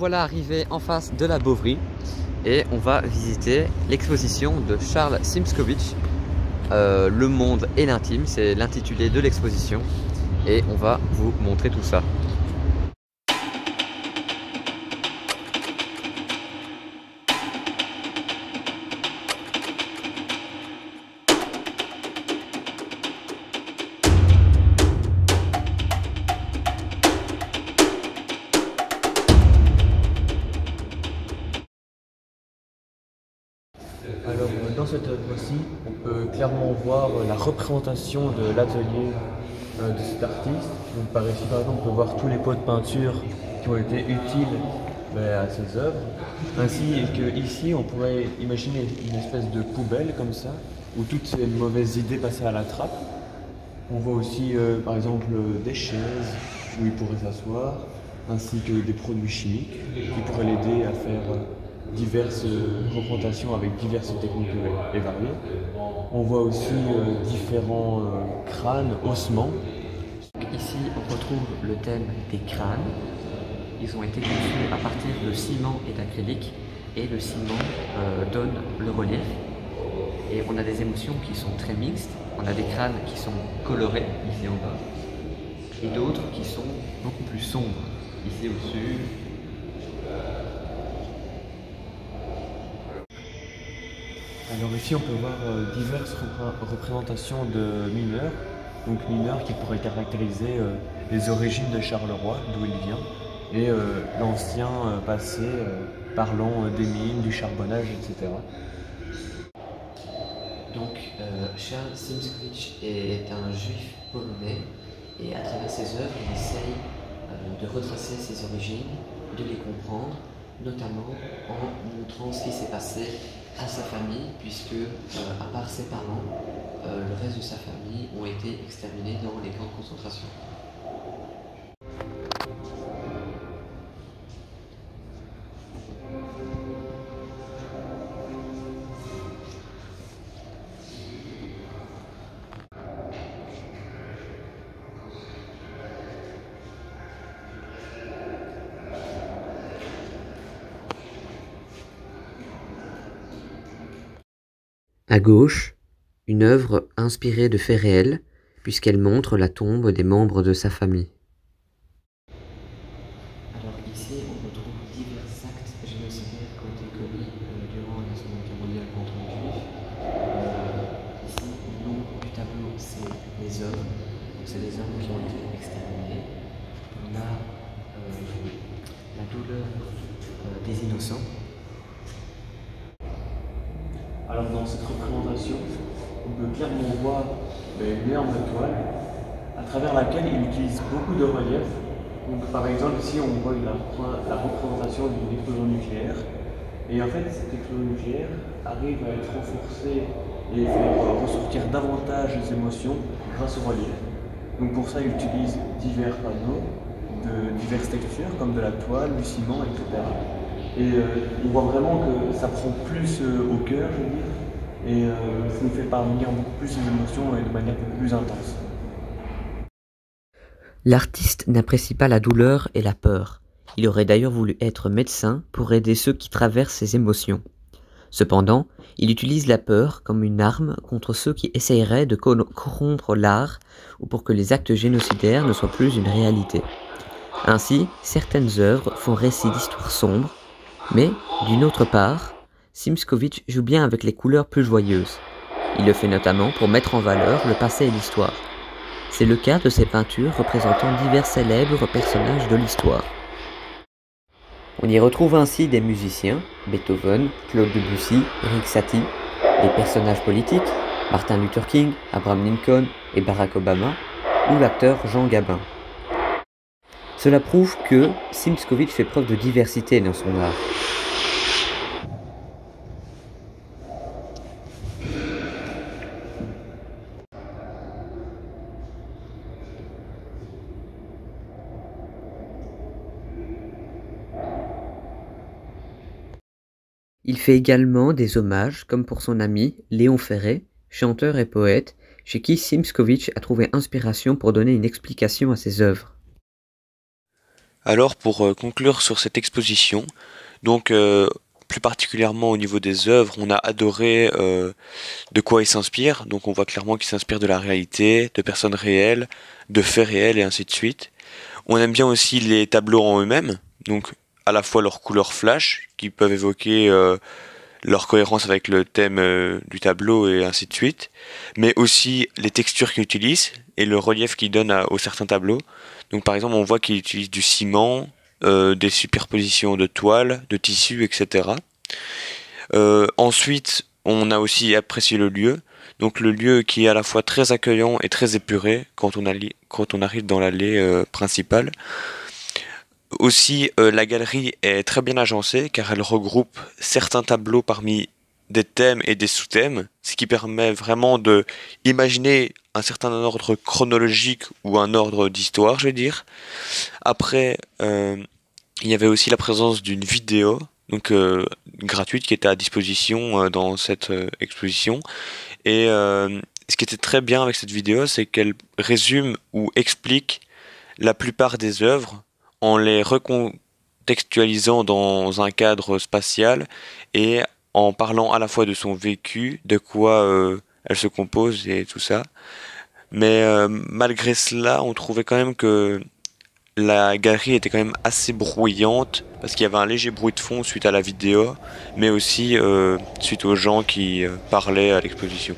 voilà arrivés en face de la Boveri et on va visiter l'exposition de Charles Szymkowicz, Le monde et l'intime, c'est l'intitulé de l'exposition et on va vous montrer tout ça. Alors dans cette œuvre-ci, on peut clairement voir la représentation de l'atelier de cet artiste. Donc par ici par exemple on peut voir tous les pots de peinture qui ont été utiles à ses œuvres. Ainsi que ici on pourrait imaginer une espèce de poubelle comme ça, où toutes ces mauvaises idées passaient à la trappe. On voit aussi par exemple des chaises où il pourrait s'asseoir, ainsi que des produits chimiques qui pourraient l'aider à faire diverses représentations avec diverses techniques et variées. On voit aussi différents crânes, ossements. Ici on retrouve le thème des crânes. Ils ont été conçus à partir de ciment et d'acrylique et le ciment donne le relief. Et on a des émotions qui sont très mixtes. On a des crânes qui sont colorés ici en bas et d'autres qui sont beaucoup plus sombres ici au-dessus. Alors ici on peut voir diverses représentations de mineurs, donc mineurs qui pourraient caractériser les origines de Charleroi, d'où il vient, et l'ancien passé parlant des mines, du charbonnage, etc. Donc Charles Szymkowicz est un juif polonais et à travers ses œuvres il essaye de retracer ses origines, de les comprendre, notamment en montrant ce qui s'est passé à sa famille, puisque à part ses parents, le reste de sa famille ont été exterminés dans les camps de concentration. À gauche, une œuvre inspirée de faits réels, puisqu'elle montre la tombe des membres de sa famille. Alors ici, on retrouve divers actes génocidaires qui ont été commis durant la Seconde Guerre mondiale contre les Juifs. Ici, le nom du tableau, c'est les hommes. C'est les hommes qui ont été exterminés. On a la douleur des innocents. Alors dans cette représentation, on peut clairement voir une énorme toile à travers laquelle il utilise beaucoup de relief. Donc par exemple ici on voit la représentation d'une explosion nucléaire. Et en fait cette explosion nucléaire arrive à être renforcée et faire ressortir davantage les émotions grâce au relief. Donc pour ça il utilise divers panneaux de diverses textures comme de la toile, du ciment, etc. Et on voit vraiment que ça prend plus au cœur, je veux dire, et ça nous fait parvenir beaucoup plus les émotions et de manière beaucoup plus intense. L'artiste n'apprécie pas la douleur et la peur. Il aurait d'ailleurs voulu être médecin pour aider ceux qui traversent ces émotions. Cependant, il utilise la peur comme une arme contre ceux qui essaieraient de corrompre l'art ou pour que les actes génocidaires ne soient plus une réalité. Ainsi, certaines œuvres font récit d'histoires sombres, mais, d'une autre part, Szymkowicz joue bien avec les couleurs plus joyeuses. Il le fait notamment pour mettre en valeur le passé et l'histoire. C'est le cas de ses peintures représentant divers célèbres personnages de l'histoire. On y retrouve ainsi des musiciens, Beethoven, Claude Debussy, Erik Satie, des personnages politiques, Martin Luther King, Abraham Lincoln et Barack Obama, ou l'acteur Jean Gabin. Cela prouve que Szymkowicz fait preuve de diversité dans son art. Il fait également des hommages, comme pour son ami Léon Ferré, chanteur et poète, chez qui Szymkowicz a trouvé inspiration pour donner une explication à ses œuvres. Alors pour conclure sur cette exposition, donc plus particulièrement au niveau des œuvres, on a adoré de quoi il s'inspire. Donc on voit clairement qu'il s'inspire de la réalité, de personnes réelles, de faits réels et ainsi de suite. On aime bien aussi les tableaux en eux-mêmes, donc à la fois leurs couleurs flash, qui peuvent évoquer leur cohérence avec le thème du tableau et ainsi de suite, mais aussi les textures qu'il utilise et le relief qu'il donne aux certains tableaux. Donc par exemple, on voit qu'il utilise du ciment, des superpositions de toiles, de tissus, etc. Ensuite, on a aussi apprécié le lieu. Donc le lieu qui est à la fois très accueillant et très épuré quand on arrive dans l'allée principale. Aussi, la galerie est très bien agencée car elle regroupe certains tableaux parmi des thèmes et des sous-thèmes, ce qui permet vraiment de imaginer un certain ordre chronologique ou un ordre d'histoire, je vais dire. Après, il y avait aussi la présence d'une vidéo, donc gratuite, qui était à disposition dans cette exposition. Et ce qui était très bien avec cette vidéo, c'est qu'elle résume ou explique la plupart des œuvres en les recontextualisant dans un cadre spatial et en parlant à la fois de son vécu, de quoi elle se compose et tout ça. Mais malgré cela, on trouvait quand même que la galerie était quand même assez bruyante parce qu'il y avait un léger bruit de fond suite à la vidéo, mais aussi suite aux gens qui parlaient à l'exposition.